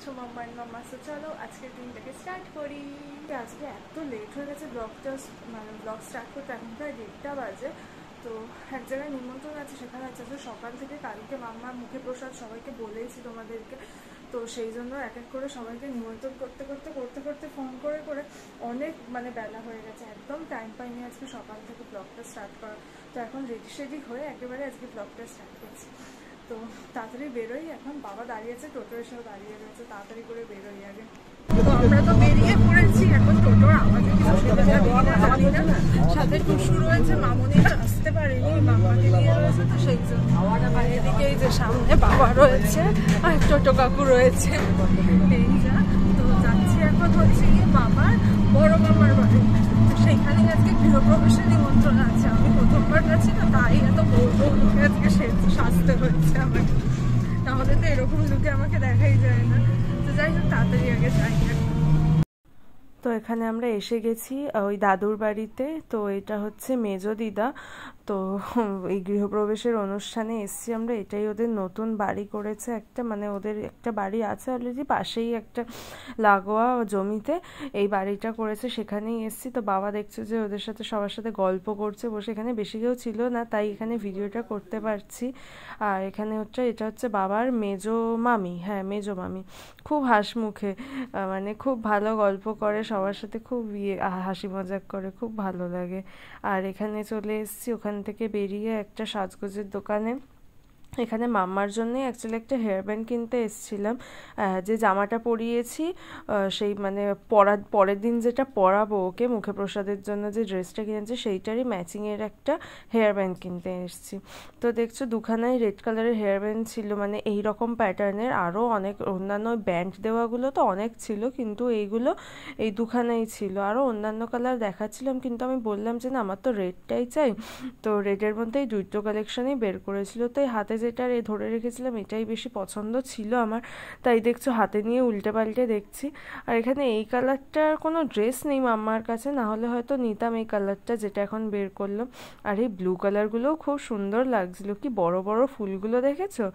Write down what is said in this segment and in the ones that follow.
Two মাম্মার মাম্মা। So চলো আজকের দিনটাকে স্টার্ট করি। আজকে এত লেট হয়ে গেছে ব্লগটা, মানে ব্লগ স্টার্ট করতে এখন প্রায় 1:30 বাজে। তো এক জায়গায় নিমন্ত্রণ আছে, সেখানে আছে সকাল থেকে। কালকে মাম্মার মুখে প্রসাদ সবাইকে বলেইছি তোমাদেরকে, তো সেই জন্য এক এক করে সবাইকে নিমন্ত্রণ করতে করতে করতে করতে ফোন করে করে অনেক মানে বেলা হয়ে গেছে, একদম টাইম পাইনি আজকে সকাল থেকে ব্লগটা স্টার্ট করা। তো এখন রেডি সেডি হয়ে একেবারে আজকে ব্লগটা স্টার্ট করছি। তো তাড়াতাড়ি বেরোই, এখন বাবা দাঁড়িয়ে আছে, টোটো এসেও দাঁড়িয়ে রয়েছে, তাড়াতাড়ি করে বেরোই আগে। তো আমরা তো বেরিয়ে পড়েছি, এখন টোটোর আওয়াজে সাথে টুসু রয়েছে, মামনিটা আসতে পারেনি, মামাকে নিয়ে রয়েছে, তো সেই জন্য এদিকে এই যে সামনে বাবা রয়েছে আর টোটো কাকু রয়েছে, এই যা। তো যাচ্ছি এখন হচ্ছে গিয়ে বাবার বড় মামার বাড়ি, সেইখানে আজকে গৃহপ্রবেশের নিমন্ত্রণ আছে। আমি প্রথমবার যাচ্ছি না, তাই এত বড় লোকে আজকে সাজতে হচ্ছে আমাকে, তাহলে তো এরকম লোকে আমাকে দেখাই যায় না। তো যাই হোক তাড়াতাড়ি আগে যাই। তো এখানে আমরা এসে গেছি ওই দাদুর বাড়িতে। তো এটা হচ্ছে মেজো দিদা। তো এই গৃহপ্রবেশের অনুষ্ঠানে এসছি আমরা। এটাই ওদের নতুন বাড়ি করেছে একটা, মানে ওদের একটা বাড়ি আছে অলরেডি, পাশেই একটা লাগোয়া জমিতে এই বাড়িটা করেছে, সেখানেই এসছি। তো বাবা দেখছে যে ওদের সাথে সবার সাথে গল্প করছে বসে, এখানে বেশি কেউ ছিল না তাই এখানে ভিডিওটা করতে পারছি। আর এখানে হচ্ছে এটা হচ্ছে বাবার মেজো মামি, হ্যাঁ মেজো মামি, খুব হাসিমুখে, মানে খুব ভালো গল্প করে সবার সাথে, খুব হাসি মজাক করে, খুব ভালো লাগে। আর এখানে চলে এসেছি ওখান থেকে বেরিয়ে একটা সাজগোজের দোকানে। এখানে মাম্মার জন্যই অ্যাকচুয়ালি একটা হেয়ার ব্যান্ড কিনতে এসেছিলাম। যে জামাটা পরিয়েছি সেই মানে পরের দিন যেটা পরাবো ওকে মুখে প্রসাদের জন্য, যে ড্রেসটা কিনেছি সেইটারই ম্যাচিংয়ের একটা হেয়ার ব্যান্ড কিনতে এসেছি। তো দেখছো দুখানাই রেড কালারের হেয়ার ব্যান্ড ছিল, মানে এই রকম প্যাটার্নের আরও অনেক অন্যান্য ব্যান্ড দেওয়াগুলো তো অনেক ছিল, কিন্তু এইগুলো এই দুখানাই ছিল। আরও অন্যান্য কালার দেখাচ্ছিলাম, কিন্তু আমি বললাম যে না আমার তো রেডটাই চাই। তো রেডের মধ্যে এই দুটো কালেকশনই বের করেছিল, তাই হাতে যেটা ধরে রেখেছিলাম এটাই বেশি পছন্দ ছিল আমার, তাই দেখছো হাতে নিয়ে উল্টে পাল্টে দেখছি। আর এখানে এই কালারটার কোনো ড্রেস নেই মাম্মার কাছে, না হলে হয়তো নিতাম এই কালারটা যেটা এখন বের করলো। আর এই ব্লু কালারগুলোও খুব সুন্দর লাগছিল, কি বড় বড় ফুলগুলো দেখেছো,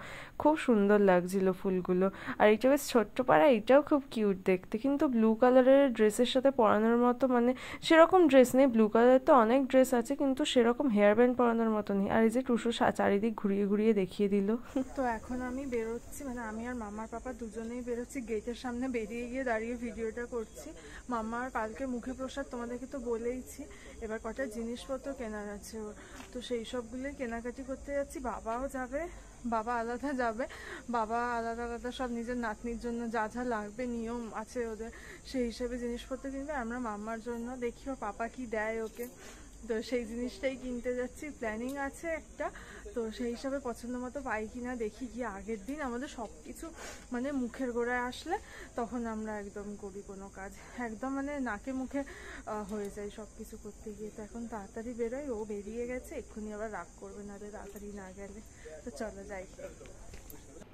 খুব সুন্দর লাগছিল ফুলগুলো। আর এইটা বেশ ছোট্ট পাড়া, এইটাও খুব কিউট দেখতে, কিন্তু ব্লু কালারের ড্রেসের সাথে পরানোর মতো মানে সেরকম ড্রেস নেই। ব্লু কালারের তো অনেক ড্রেস আছে, কিন্তু সেরকম হেয়ার ব্যান্ড পরানোর মতো নেই। আর এই যে টুসু চারিদিক ঘুরিয়ে ঘুরিয়ে দেখিয়ে দিল। তো এখন আমি বেরোচ্ছি, মানে আমি আর মামার পাপা দুজনেই বেরোচ্ছি, গেটের সামনে বেরিয়ে গিয়ে দাঁড়িয়ে ভিডিওটা করছি। মামার কালকে মুখে প্রসাদ তোমাদেরকে তো বলেইছি, এবার কটা জিনিসপত্র কেনার আছে ওর, তো সেই সবগুলোই কেনাকাটি করতে যাচ্ছি। বাবাও যাবে, বাবা আলাদা যাবে, বাবা আলাদা আলাদা সব নিজের নাতনির জন্য যা যা লাগবে নিয়ম আছে ওদের, সেই হিসেবে জিনিসপত্র কিনবে। আমরা মাম্মার জন্য দেখি ও পাপা কি দেয় ওকে, তো সেই জিনিসটাই কিনতে যাচ্ছি, প্ল্যানিং আছে একটা। তো সেই হিসাবে পছন্দ মতো পাই কিনা দেখি, গিয়ে আগের দিন আমাদের সব কিছু মানে মুখের গোড়ায় আসলে তখন আমরা একদম করি কোনো কাজ, একদম মানে নাকে মুখে হয়ে যায় সব কিছু করতে গিয়ে। তো এখন তাড়াতাড়ি বেরোই, ও বেরিয়ে গেছে, এক্ষুনি আবার রাগ করবে না রে তাড়াতাড়ি না গেলে। তো চলো যাই।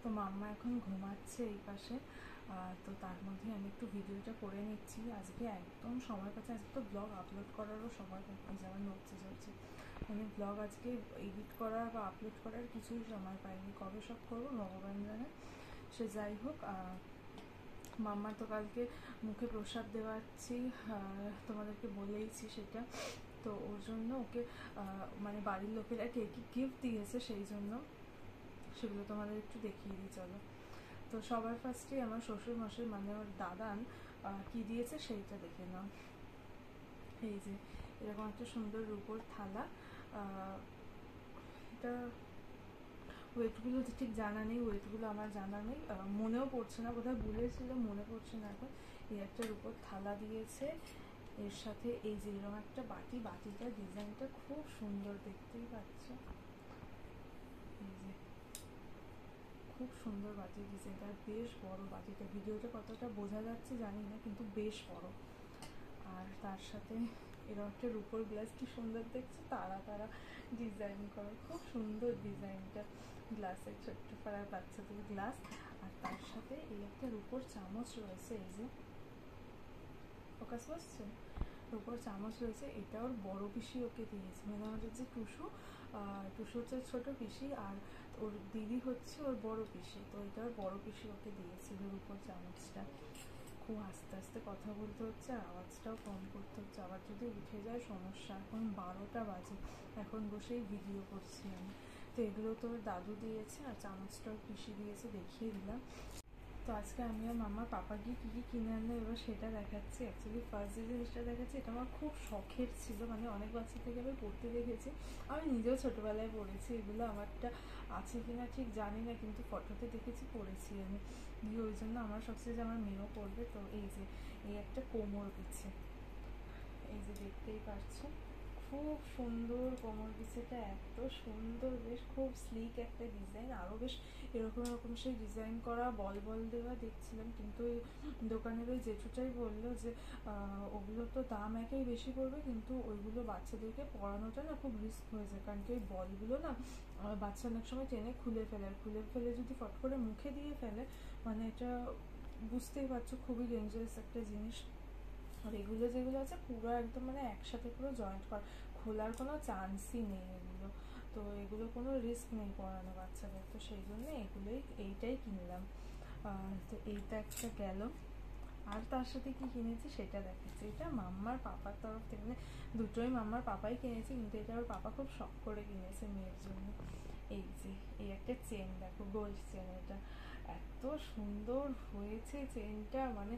তো মাম্মা এখন ঘুমাচ্ছে এই পাশে, তো তার মধ্যে আমি একটু ভিডিওটা করে নিচ্ছি। আজকে একদম সময় পাচ্ছে, আজকে তো ব্লগ আপলোড করারও সময় পাচ্ছি, আমার নড়ছে চলছে, মানে ব্লগ আজকে এডিট করা বা আপলোড করার কিছুই সময় পাইনি, কবে সব করবো ভগবান জানে। সে যাই হোক, মাম্মা তো কালকে মুখে প্রসাদ দেওয়াচ্ছি, তোমাদেরকে বলেইছি সেটা। তো ওর জন্য ওকে মানে বাড়ির লোকেরা কে কি গিফট দিয়েছে সেই জন্য সেগুলো তোমাদের একটু দেখিয়ে দিই চলো। তো সবার ফার্স্টে আমার শ্বশুর মশাই মানে ওর দাদান কি দিয়েছে সেইটা দেখে নাও। এই যে এরকম একটা সুন্দর রূপোর থালা, এটা ওয়েটগুলো ঠিক জানা নেই, ওয়েটগুলো আমার জানা নেই, মনেও পড়ছে না, কোথায় ভুলেছিল মনে পড়ছে না এখন। এই একটা রূপোর থালা দিয়েছে, এর সাথে এই যে এরকম একটা বাটি, বাটিটার ডিজাইনটা খুব সুন্দর, দেখতেই পাচ্ছ, এই যে খুব সুন্দর বাটির ডিজাইনটা, আর বেশ বড় বাটিটা, ভিডিওটা কতটা বোঝা যাচ্ছে জানি না, কিন্তু বেশ বড়। আর তার সাথে এরকম একটা রূপোর গ্লাস, কি সুন্দর দেখছে, তারা তারা ডিজাইন করা, খুব সুন্দর ডিজাইনটা, গ্লাসের ছোট্ট পাড়ার বাচ্চাদের গ্লাস। আর তার সাথে এই একটা রূপোর চামচ রয়েছে, এই যে ফোকাস বসছে, রূপোর চামচ রয়েছে, এটা ওর বড় পিসি ওকে দিয়েছে, মানে আমাদের যে টুসু হচ্ছে ছোটো পিসি, আর ওর দিদি হচ্ছে ওর বড় পিসি, তো এটা ওর বড় পিসি ওকে দিয়েছিল রূপোর চামচটা। খুব আস্তে আস্তে কথা বলতে হচ্ছে, আওয়াজটাও কম করতে হচ্ছে, আবার যদি উঠে যায় সমস্যা। এখন 12টা বাজে, এখন বসেই ভিডিও করছি আমি। তো এগুলো তো দাদু দিয়েছে, আর চামচটাও পিসি দিয়েছে, দেখিয়ে দিলাম। তো আজকে আমি আর মামা পাপা গিয়ে কী কী কিনে আনলো এবার সেটা দেখাচ্ছি। অ্যাকচুয়ালি ফার্স্ট যে জিনিসটা দেখাচ্ছি এটা আমার খুব শখের ছিল, মানে অনেক বাচ্চা থেকে আমি পড়তে দেখেছি, আমি নিজেও ছোটোবেলায় পড়েছি এগুলো, আমারটা আছে কিনা ঠিক জানি না, কিন্তু ফটোতে দেখেছি, পড়েছি আমি দিয়ে, ওই জন্য আমার সবচেয়ে যে আমার মেয়েও পড়বে। তো এই যে এই একটা কোমর পিছে, এই যে দেখতেই পাচ্ছ, খুব সুন্দর কোমর পিছেটা, এত সুন্দর, বেশ খুব স্লিক একটা ডিজাইন, আরও বেশ এরকম এরকম সেই ডিজাইন করা বল বল দেওয়া দেখছিলাম, কিন্তু ওই দোকানের ওই জেঠুটাই বললো যে ওগুলো তো দাম একেই বেশি পড়বে, কিন্তু ওইগুলো বাচ্চাদেরকে পড়ানোটা না খুব রিস্ক হয়ে যায়, কারণ কি ওই বলগুলো না বাচ্চা অনেক সময় টেনে খুলে ফেলে, আর খুলে ফেলে যদি ফট করে মুখে দিয়ে ফেলে, মানে এটা বুঝতেই পারছো খুবই ডেঞ্জারাস একটা জিনিস। আর এগুলো যেগুলো আছে পুরো একদম মানে একসাথে পুরো জয়েন্ট করা, খোলার কোনো চান্সই নেই এগুলো, তো এগুলো কোনো রিস্ক নেই পড়ানো বাচ্চাদের, তো সেই জন্য এইটাই কিনলাম। তো এইটা একটা গেল, আর তার সাথে কি কিনেছি সেটা দেখাচ্ছি। এটা মাম্মার পাপার তরফ থেকে, মানে দুটোই মাম্মার পাপাই কিনেছি, কিন্তু এটা ওর পাপা খুব শখ করে কিনেছে মেয়ের জন্য। এই যে এই একটা চেন দেখো, গোল্ড চেন, এটা এত সুন্দর হয়েছে চেনটা, মানে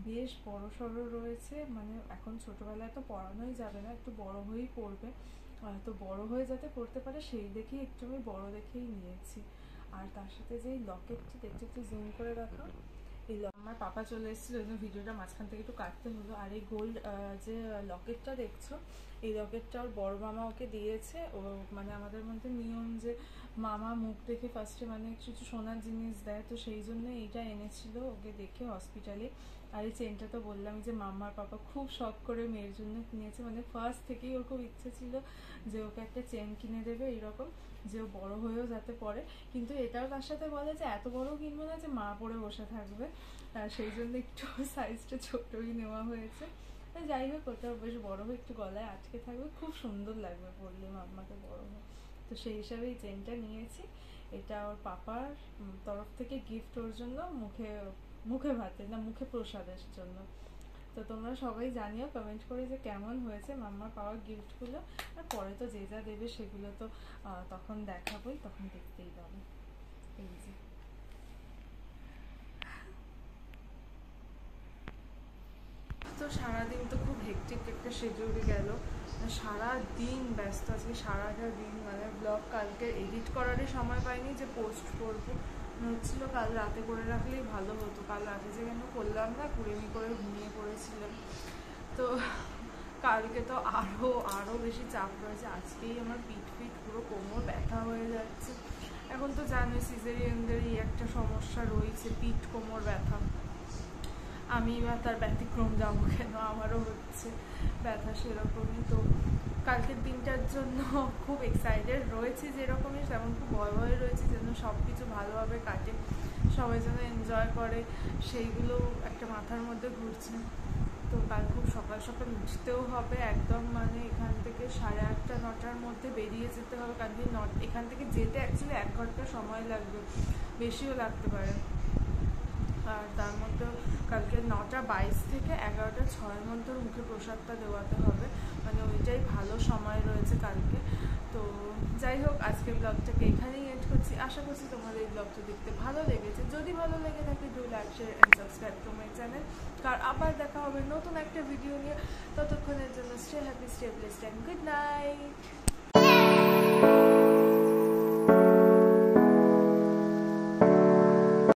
বেশ বড় সড়ো রয়েছে, মানে এখন ছোটবেলায় তো পড়ানোই যাবে না, একটু বড় হয়েই পড়বে, তো বড় হয়ে যাতে পড়তে পারে সেই দেখেই একটু আমি বড় দেখেই নিয়েছি। আর তার সাথে যে লকেটটি দেখতে, একটু জুম করে রাখা, এই আমার পাপা চলে এসেছিল, ওই জন্য ভিডিওটা মাঝখান থেকে একটু কাটতে হলো। আর এই গোল্ড যে লকেটটা দেখছো, এই লকেটটা ওর বড় মামা ওকে দিয়েছে। ও মানে আমাদের মধ্যে নিয়ম যে মামা মুখ দেখে ফার্স্টে মানে কিছু সোনার জিনিস দেয়, তো সেই জন্য এইটা এনেছিল ওকে দেখে হসপিটালে। আর এই চেনটা তো বললাম যে মাম্মার পাপা খুব শখ করে মেয়ের জন্য কিনেছে, মানে ফার্স্ট থেকেই ওর খুব ইচ্ছে ছিল যে ওকে একটা চেন কিনে দেবে এইরকম, যে ও বড় হয়েও যাতে পরে, কিন্তু এটাও তার সাথে বলে যে এত বড় কিনবো না যে মা পরে বসে থাকবে, সেই জন্য একটু সাইজটা ছোটই নেওয়া হয়েছে। যাই হোক, ওটা বেশ বড় হয়ে একটু গলায় আটকে থাকবে, খুব সুন্দর লাগবে পরলে মাম্মাকে বড় হয়ে, তো সেই হিসাবে এই চেনটা নিয়েছি। এটা ওর পাপার তরফ থেকে গিফট ওর জন্য, মুখে ভাতে না, মুখে প্রসাদের জন্য। তো তোমরা সবাই জানিও কমেন্ট করে যে কেমন হয়েছে মাম্মার পাওয়া গিফটগুলো, আর পরে তো যে যা দেবে সেগুলো তো তখন দেখাবোই, তখন দেখতেই পাবে। এই যে তো সারাদিন তো খুব হেক্টিক একটা শিডিউল গেল, সারা দিন ব্যস্ত, আজকে সারাটা দিন, মানে ব্লগ কালকে এডিট করারই সময় পাইনি যে পোস্ট করবো, হচ্ছিল কাল রাতে করে রাখলেই ভালো হতো, কাল রাতে যে কেন করলাম না, কুড়েমি করে ঘুমিয়ে পড়েছিলাম। তো কালকে তো আরও বেশি চাপ রয়েছে, আজকেই আমার পিঠ পুরো কোমর ব্যথা হয়ে যাচ্ছে। এখন তো জানোই সিজারিয়ানদের এই একটা সমস্যা রয়েছে, পিঠ কোমর ব্যথা, আমি বা তার ব্যতিক্রম যাবো কেন, আমারও হচ্ছে ব্যথা সেরকমই। তো কালকের দিনটার জন্য খুব এক্সাইটেড রয়েছি, যেরকমই তেমন খুব ভয় রয়েছে যেন সব কিছু ভালোভাবে কাটে, সবাই যেন এনজয় করে, সেইগুলো একটা মাথার মধ্যে ঘুরছে। তো কাল খুব সকাল সকাল উঠতেও হবে একদম, মানে এখান থেকে 8:30 9টার মধ্যে বেরিয়ে যেতে হবে, কারণ কি এখান থেকে যেতে অ্যাকচুয়ালি 1 ঘন্টা সময় লাগবে, বেশিও লাগতে পারে। আর তার মধ্যে কালকে 9:22 থেকে 11:06 মধ্যে মুখে প্রসাদটা দেওয়াতে হবে, মানে ওইটাই ভালো সময় রয়েছে কালকে। তো যাই হোক, আজকের ব্লগটাকে এখানেই এন্ড করছি, আশা করছি তোমাদের এই ব্লগটা দেখতে ভালো লেগেছে, যদি ভালো লেগে থাকে do like share and subscribe to my channel. কার আবার দেখা হবে নতুন একটা ভিডিও নিয়ে, ততক্ষণের জন্য stay happy, stay blessed and good night.